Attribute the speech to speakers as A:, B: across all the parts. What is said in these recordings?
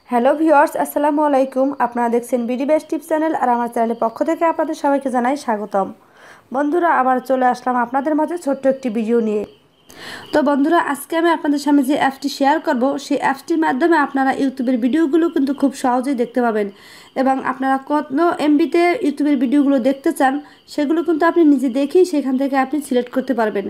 A: Hello viewers, আসসালামু আলাইকুম। আপনারা দেখছেন বিডি বেস্ট টিপস চ্যানেল, আর আমার চ্যানেলের পক্ষ থেকে আপনাদের সবাইকে জানাই স্বাগতম। বন্ধুরা, আবার চলে আসলাম আপনাদের মাঝে ছোট্ট একটি ভিডিও নিয়ে। তো বন্ধুরা, আজকে আমি আপনাদের সামনে যে অ্যাপটি শেয়ার করব, সেই অ্যাপটির মাধ্যমে আপনারা ইউটিউবের ভিডিওগুলো কিন্তু খুব সহজেই দেখতে পাবেন, এবং আপনারা কত এমবিতে ইউটিউবের ভিডিওগুলো দেখতে চান সেগুলো কিন্তু আপনি নিজে দেখেই সেখান থেকে আপনি সিলেক্ট করতে পারবেন।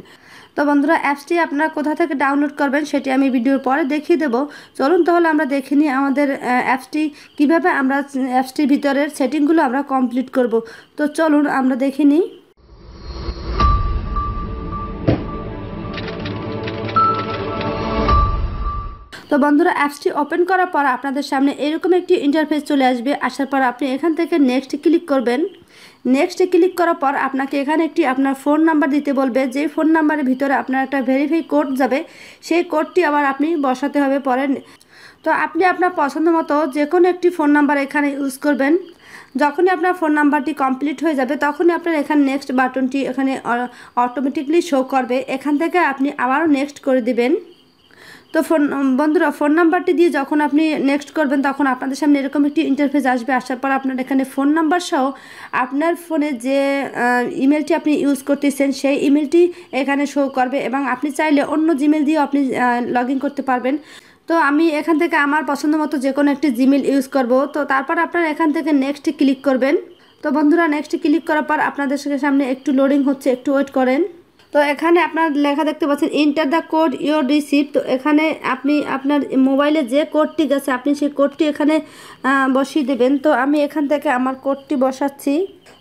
A: তো বন্ধুরা, অ্যাপসটি আপনারা কোথা থেকে ডাউনলোড করবেন সেটি আমি ভিডিওর পরে দেখিয়ে দেবো। চলুন তাহলে আমরা দেখে নিই আমাদের অ্যাপসটি কীভাবে আমরা অ্যাপসটির ভিতরের সেটিংগুলো আমরা কমপ্লিট করব। তো চলুন আমরা দেখে নিই। তো বন্ধুরা, অ্যাপসটি ওপেন করার পর আপনাদের সামনে এরকম একটি ইন্টারফেস চলে আসবে। আসার পর আপনি এখান থেকে নেক্সট ক্লিক করবেন। নেক্সটে ক্লিক করার পর আপনাকে এখানে একটি আপনার ফোন নাম্বার দিতে বলবে, যে ফোন নাম্বারের ভিতরে আপনার একটা ভেরিফাই কোড যাবে, সেই কোডটি আবার আপনি বসাতে হবে পরে। তো আপনি আপনার পছন্দ মতো যে কোনো একটি ফোন নাম্বার এখানে ইউজ করবেন। যখনই আপনার ফোন নাম্বারটি কমপ্লিট হয়ে যাবে তখনই আপনার এখানে নেক্সট বাটনটি এখানে অটোমেটিকলি শো করবে। এখান থেকে আপনি আবারও নেক্সট করে দিবেন। তো বন্ধুরা, ফোন নাম্বারটি দিয়ে যখন আপনি নেক্সট করবেন তখন আপনাদের সামনে এরকম একটি ইন্টারফেস আসবে। আসার পর আপনার এখানে ফোন নাম্বার সহ আপনার ফোনে যে ইমেলটি আপনি ইউজ করতেছেন সেই ইমেলটি এখানে শো করবে, এবং আপনি চাইলে অন্য জিমেল দিয়েও আপনি লগ ইন করতে পারবেন। তো আমি এখান থেকে আমার পছন্দ মতো যে কোনো একটি জিমেল ইউজ করব। তো তারপর আপনারা এখান থেকে নেক্সট ক্লিক করবেন। তো বন্ধুরা, নেক্সট ক্লিক করার পর আপনাদের সামনে একটু লোডিং হচ্ছে, একটু ওয়েট করেন। তো এখানে আপনার লেখা দেখতে পাচ্ছেন enter the code your receive. তো এখানে আপনি আপনার মোবাইলে যে কোডটি গেছে আপনি সেই কোডটি এখানে বসিয়ে দেবেন। তো আমি এখান থেকে আমার কোডটি বসাচ্ছি।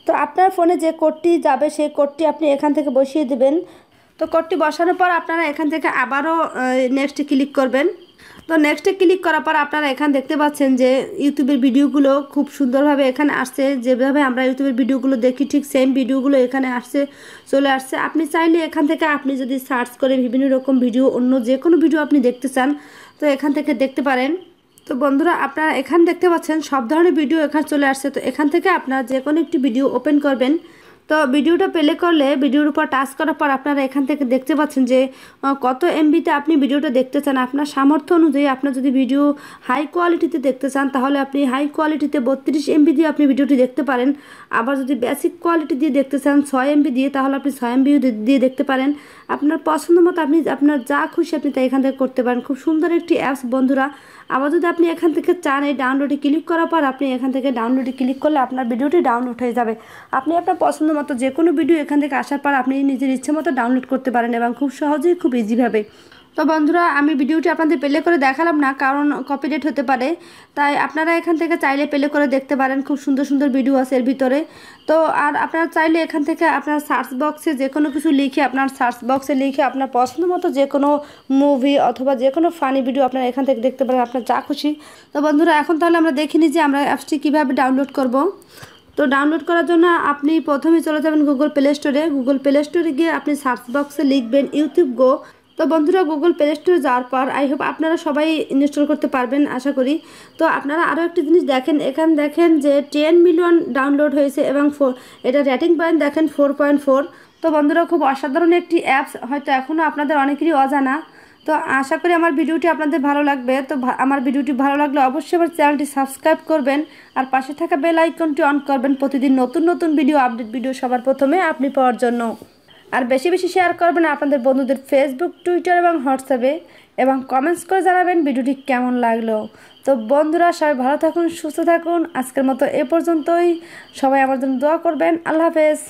A: তো আপনার ফোনে যে কোডটি যাবে সেই কোডটি আপনি এখান থেকে বসিয়ে দেবেন। তো কোডটি বসানোর পর আপনারা এখান থেকে আবারও নেক্সট ক্লিক করবেন। তো নেক্সটে ক্লিক করার পর আপনারা এখানে দেখতে পাচ্ছেন যে ইউটিউবের ভিডিওগুলো খুব সুন্দরভাবে এখানে আসছে। যেভাবে আমরা ইউটিউবের ভিডিওগুলো দেখি ঠিক সেম ভিডিওগুলো এখানে চলে আসছে। আপনি চাইলে এখান থেকে আপনি যদি সার্চ করে বিভিন্ন রকম ভিডিও, অন্য যে কোনো ভিডিও আপনি দেখতে চান তো এখান থেকে দেখতে পারেন। তো বন্ধুরা, আপনারা এখানে দেখতে পাচ্ছেন সব ধরনের ভিডিও এখানে চলে আসছে। তো এখান থেকে আপনারা যে কোনো একটি ভিডিও ওপেন করবেন। তো ভিডিওটা প্লে করলে ভিডিওর উপর টাচ করার পর আপনারা এখান থেকে দেখতে পাচ্ছেন যে কত এমবিতে আপনি ভিডিওটা দেখতে চান। আপনার সামর্থ্য অনুযায়ী আপনার যদি ভিডিও হাই কোয়ালিটিতে দেখতে চান তাহলে আপনি হাই কোয়ালিটিতে 32 এমবি দিয়ে আপনি ভিডিওটি দেখতে পারেন। আবার যদি বেসিক কোয়ালিটি দিয়ে দেখতে চান 6 এমবি দিয়ে, তাহলে আপনি 6 এমবি দিয়ে দেখতে পারেন। আপনার পছন্দ মতো আপনি আপনার যা খুশি আপনি তাই এখান থেকে করতে পারেন। খুব সুন্দর একটি অ্যাপস বন্ধুরা। আবার যদি আপনি এখান থেকে চান এই ডাউনলোডে ক্লিক করার পর আপনি এখান থেকে ডাউনলোডে ক্লিক করলে আপনার ভিডিওটি ডাউনলোড হয়ে যাবে। আপনি আপনার পছন্দ মতো যে কোনো ভিডিও এখান থেকে আসার পর আপনি নিজের ইচ্ছে মতো ডাউনলোড করতে পারেন, এবং খুব সহজেই খুব ইজিভাবে। তো বন্ধুরা, আমি ভিডিওটি আপনাদের প্লে করে দেখালাম না, কারণ কপিরাইট হতে পারে। তাই আপনারা এখান থেকে চাইলে প্লে করে দেখতে পারেন। খুব সুন্দর সুন্দর ভিডিও আছে এর ভিতরে। তো আর আপনারা চাইলে এখান থেকে আপনার সার্চ বক্সে যে কোনো কিছু লিখে আপনার পছন্দ মতো যে কোনো মুভি অথবা যে কোনো ফানি ভিডিও আপনারা এখান থেকে দেখতে পারেন, আপনার যা খুশি। তো বন্ধুরা, এখন তাহলে আমরা দেখে নিই যে আমরা অ্যাপসটি কীভাবে ডাউনলোড করব। তো ডাউনলোড করার জন্য আপনি প্রথমে চলে যাবেন গুগল প্লে স্টোরে। গুগল প্লে স্টোরে গিয়ে আপনি সার্চ বক্সে লিখবেন ইউটিউব গো। তো বন্ধুরা, গুগল প্লে স্টোরে যাওয়ার পর আই হোপ আপনারা সবাই ইনস্টল করতে পারবেন আশা করি। তো আপনারা আরও একটি জিনিস দেখেন, এখানে দেখেন যে 10 মিলিয়ন ডাউনলোড হয়েছে, এবং এটা রেটিং পয়েন্ট দেখেন 4.4। তো বন্ধুরা, খুব অসাধারণ একটি অ্যাপস, হয়তো এখনও আপনাদের অনেকেরই অজানা। তো আশা করি আমার ভিডিওটি আপনাদের ভালো লাগবে। তো আমার ভিডিওটি ভালো লাগলে অবশ্যই আমার চ্যানেলটি সাবস্ক্রাইব করবেন, আর পাশে থাকা বেল আইকনটি অন করবেন প্রতিদিন নতুন নতুন ভিডিও আপডেট ভিডিও সবার প্রথমে আপনি পাওয়ার জন্য। আর বেশি বেশি শেয়ার করবেন আপনাদের বন্ধুদের ফেসবুক, টুইটার এবং হোয়াটসঅ্যাপে, এবং কমেন্টস করে জানাবেন ভিডিওটি কেমন লাগলো। তো বন্ধুরা, সবাই ভালো থাকুন, সুস্থ থাকুন। আজকের মতো এ পর্যন্তই। সবাই আমার জন্য দোয়া করবেন। আল্লাহ হাফেজ।